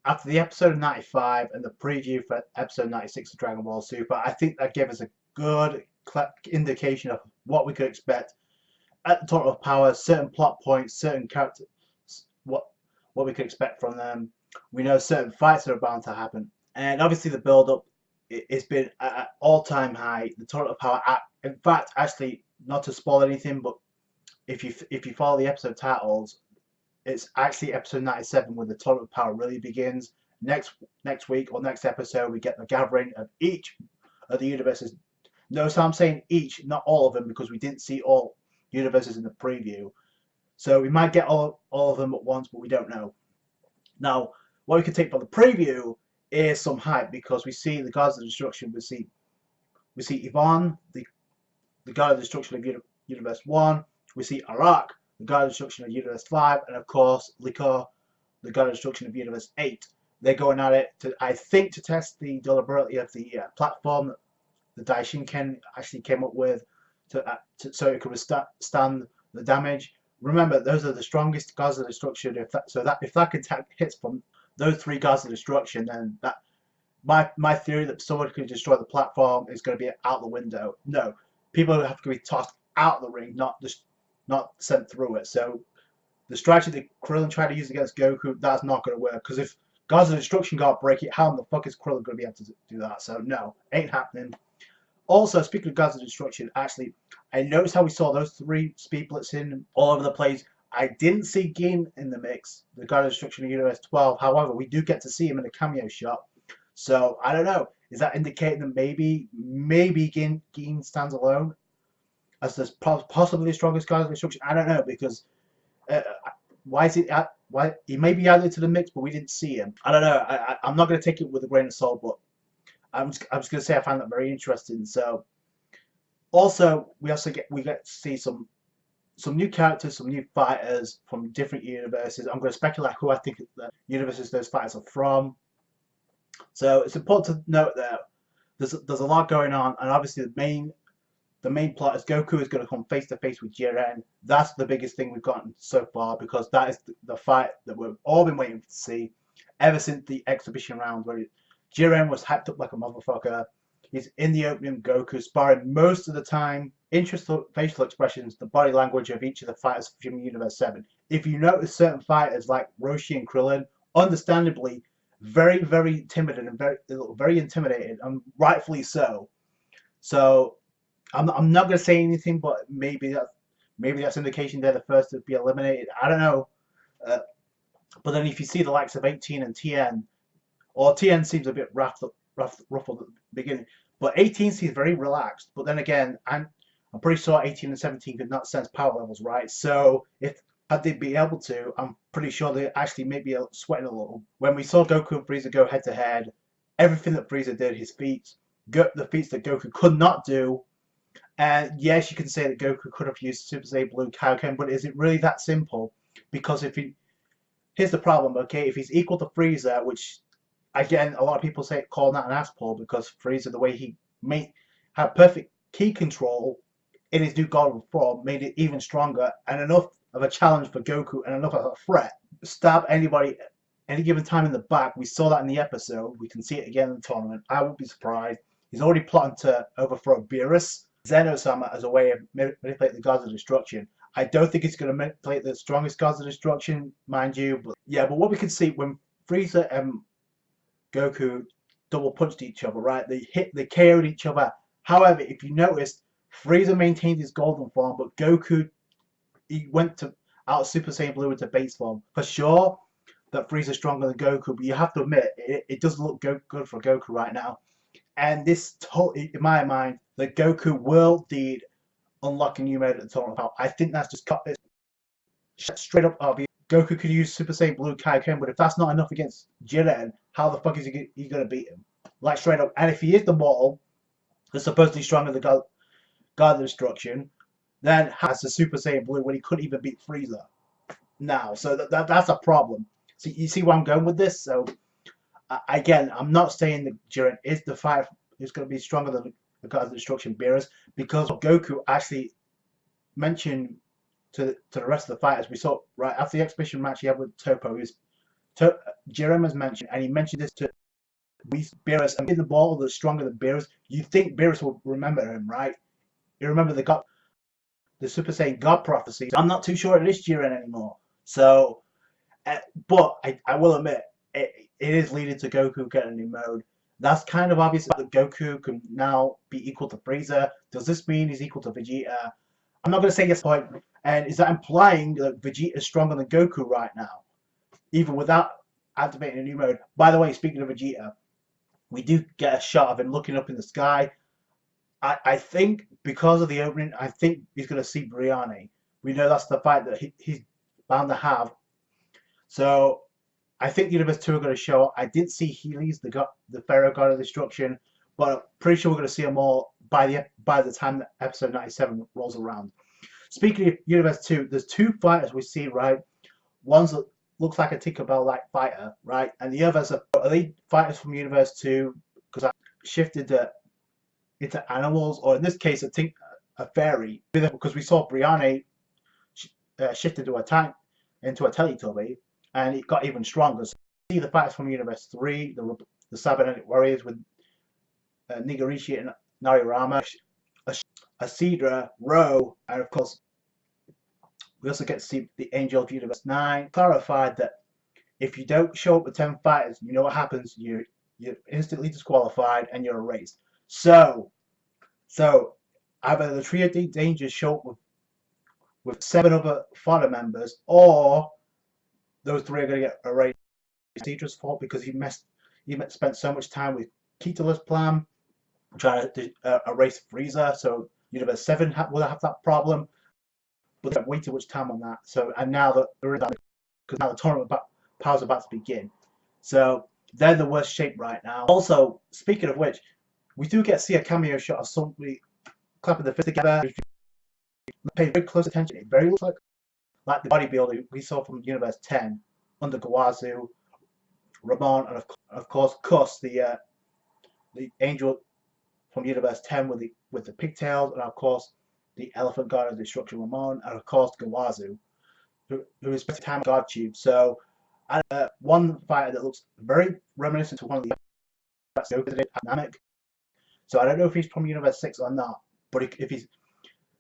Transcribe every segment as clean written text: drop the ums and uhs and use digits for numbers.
after the episode 95 and the preview for episode 96 of Dragon Ball Super, I think that gave us a good indication of what we could expect at the Tournament of Power, certain plot points, certain characters, what we could expect from them. We know certain fights are bound to happen, and obviously the build-up, it's been at an all-time high. The Tournament of Power, in fact, actually, not to spoil anything, but if you follow the episode titles, it's actually episode 97 where the Tournament of Power really begins. Next week or next episode, we get the gathering of each of the universes. Notice how I'm saying each, not all of them, because we didn't see all universes in the preview. So we might get all of them at once, but we don't know. Now, what we can take from the preview is some hype, because we see the Gods of Destruction. We see Yvonne, the God of Destruction of Universe 1. We see Arak, the God of Destruction of Universe 5, and of course Likor, the God of Destruction of Universe 8. They're going at it to, I think, to test the durability of the platform that the Daishinken actually came up with, so it could withstand the damage. Remember, those are the strongest Gods of Destruction. If that attack hits from those 3 Gods of Destruction, then that my theory that someone could destroy the platform is going to be out the window. No, people have to be tossed out the ring, not sent through it. So the strategy that Krillin tried to use against Goku, that's not going to work, because if Gods of Destruction can't break it, how in the fuck is Krillin going to be able to do that? So no, ain't happening. Also, speaking of Gods of Destruction, actually, I noticed how we saw those 3 speed blitzing all over the place. I didn't see Gin in the mix, the God of Destruction of Universe 12. However, we do get to see him in a cameo shot. So I don't know. Is that indicating that maybe Gin stands alone as the possibly the strongest God of Destruction? I don't know, because why he may be added to the mix, but we didn't see him. I don't know. I'm not going to take it with a grain of salt, but I'm just going to say I find that very interesting. So also we get to see some new characters, some new fighters from different universes. I'm going to speculate who I think the universes those fighters are from. So it's important to note that there's a lot going on, and obviously the main plot is Goku is going to come face to face with Jiren. That's the biggest thing we've gotten so far, because that is the fight that we've all been waiting to see ever since the exhibition round, where Jiren was hyped up like a motherfucker. He's in the opening, Goku sparring most of the time. Interesting facial expressions, the body language of each of the fighters from Universe 7. If you notice certain fighters like Roshi and Krillin, understandably very, very timid and very intimidated, and rightfully so. So I'm not going to say anything, but maybe that's indication they're the first to be eliminated. I don't know. But then if you see the likes of 18 and TN, or TN seems a bit ruffled at the beginning, but 18 seems very relaxed. But then again, I'm pretty sure 18 and 17 could not sense power levels, right? So had they been able to, I'm pretty sure they actually maybe sweating a little. When we saw Goku and Frieza go head to head, everything that Frieza did, his feats, the feats that Goku could not do. And yes, you can say that Goku could have used Super Saiyan Blue Kaioken, but is it really that simple? Because here's the problem, okay? If he's equal to Frieza, which again a lot of people call that an ass pull, because Frieza, the way he had perfect ki control in his new golden form, made it even stronger and enough of a challenge for Goku and enough of a threat. Stab anybody any given time in the back. We saw that in the episode. We can see it again in the tournament. I won't be surprised. He's already plotting to overthrow Beerus, Zeno-sama, as a way of manipulating the Gods of Destruction. I don't think he's going to manipulate the strongest Gods of Destruction, mind you. But yeah, but what we can see when Frieza and Goku double punched each other, right? They KO'd each other. However, if you noticed, Frieza maintained his golden form, but Goku, he went out of Super Saiyan Blue into base form. For sure that Frieza's stronger than Goku, but you have to admit, it doesn't look good for Goku right now. And this, in my mind, that Goku will indeed unlock a new mode at the tournament. I think that's just cut this straight up obvious. Goku could use Super Saiyan Blue Kaioken, but if that's not enough against Jiren, how the fuck is he going to beat him? Like, straight up. And if he is the mortal, that's supposedly stronger than God of Destruction, then has the Super Saiyan Blue when he couldn't even beat Frieza now. So that's a problem. So you see where I'm going with this? So again, I'm not saying that Jiren is the fight is going to be stronger than the God of Destruction Beerus, because Goku actually mentioned to the rest of the fighters. We saw right after the exhibition match he had with Toppo, Jerome has mentioned, and he mentioned this to Beerus, and the ball that's stronger than Beerus. You think Beerus will remember him, right? You remember the Super Saiyan God prophecy. I'm not too sure it is Jiren anymore. So, but I will admit, it is leading to Goku getting a new mode. That's kind of obvious that Goku can now be equal to Frieza. Does this mean he's equal to Vegeta? I'm not going to say yes point. And is that implying that Vegeta is stronger than Goku right now, even without activating a new mode? By the way, speaking of Vegeta, we do get a shot of him looking up in the sky. I think because of the opening, I think he's going to see Brianne. We know that's the fight that he's bound to have. So I think Universe 2 are going to show up. I did see Healy's, the Pharaoh God of Destruction, but I'm pretty sure we're going to see them all by the time that episode 97 rolls around. Speaking of Universe 2, there's two fighters we see, right? One's looks like a Tinkerbell-like fighter, right? And the others are they fighters from Universe 2 because I shifted into animals, or in this case, a fairy, because we saw Brianne shifted to a tank into a Teletubby, and it got even stronger. So see the fighters from Universe 3, the Cybernetic Warriors with Nigirishi and Narirama, Asidra, Ro, and of course we also get to see the Angel of Universe 9. Clarified that if you don't show up with 10 fighters, you know what happens. You're instantly disqualified and you're erased. So either the Trio D Dangers show up with 7 other fodder members, or those 3 are going to get erased. Asidra's fault because he spent so much time with Kitala's plan trying to erase Frieza. So Universe 7 will have that problem, but they way too much time on that. So and now that because now the tournament powers about to begin, so they're the worst shape right now. Also, speaking of which, we do get to see a cameo shot of somebody clapping their fist together. Pay very close attention. It very looks like the bodybuilder we saw from Universe 10 under Gawazu, Ramon, and of course Kuss, the angel from Universe 10 with the pigtails, and of course the Elephant God of Destruction, Ramon, and of course Gawazu, who is time God Tube. So one fighter that looks very reminiscent to one of the dynamic. So I don't know if he's from Universe 6 or not, but if he's,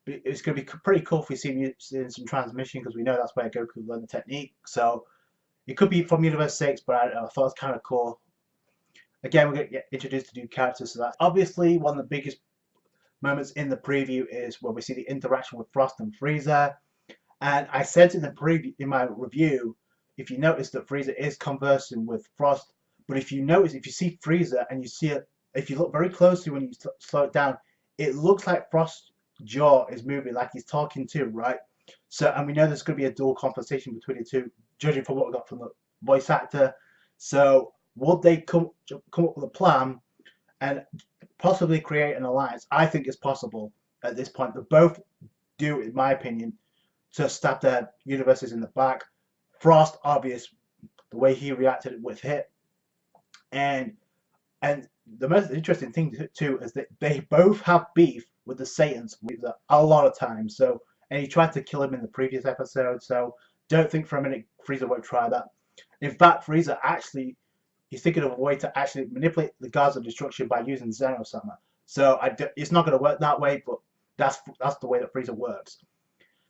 it's going to be pretty cool if we see him in some transmission, because we know that's where Goku learned the technique. So it could be from Universe 6, but I thought it was kind of cool. Again, we're going to get introduced to new characters, so that's obviously one of the biggest moments in the preview is when we see the interaction with Frost and Frieza. And I said in the preview, in my review, if you notice that Frieza is conversing with Frost, but if you see Frieza and you see it, if you look very closely when you slow it down, it looks like Frost's jaw is moving, like he's talking to, right? So, and we know there's going to be a dual conversation between the two, judging from what we got from the voice actor. So, would they come up with a plan and possibly create an alliance? I think it's possible at this point. They both do, in my opinion, to stab their universes in the back. Frost, obvious, the way he reacted with Hit, and the most interesting thing too is that they both have beef with the Saiyans a lot of times. So, and he tried to kill him in the previous episode. So, don't think for a minute Frieza won't try that. In fact, Frieza actually, he's thinking of a way to actually manipulate the gods of destruction by using Zeno-sama. So it's not going to work that way, but that's the way that Frieza works.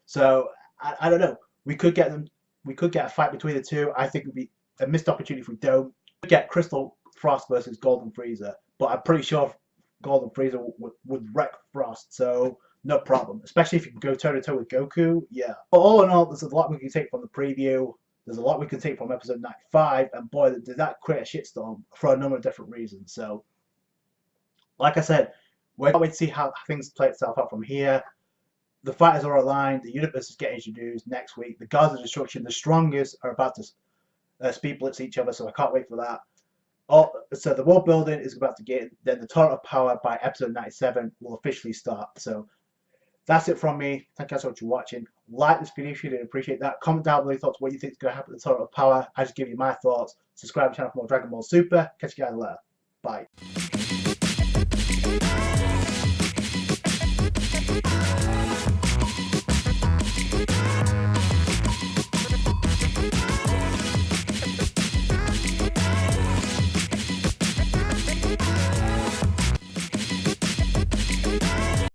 So I don't know. We could get a fight between the two. I think it would be a missed opportunity if we don't. We could get Crystal Frost versus Golden Frieza, but I'm pretty sure Golden Frieza would wreck Frost. So no problem, especially if you can go toe to toe with Goku. Yeah. But all in all, there's a lot we can take from the preview. There's a lot we can take from episode 95, and boy, did that create a shitstorm for a number of different reasons. So, like I said, we're going to see how things play itself out from here. The fighters are aligned. The universe is getting introduced next week. The gods of destruction, the strongest, are about to speed blitz each other, so I can't wait for that. So the world building is about to get. Then the Tournament of Power by episode 97 will officially start. So that's it from me. Thank you guys so much for watching. Like this video if you did, appreciate that. Comment down below your thoughts, what you think is going to happen at the Tournament of Power. I just give you my thoughts. Subscribe to the channel for more Dragon Ball Super. Catch you guys later. Bye.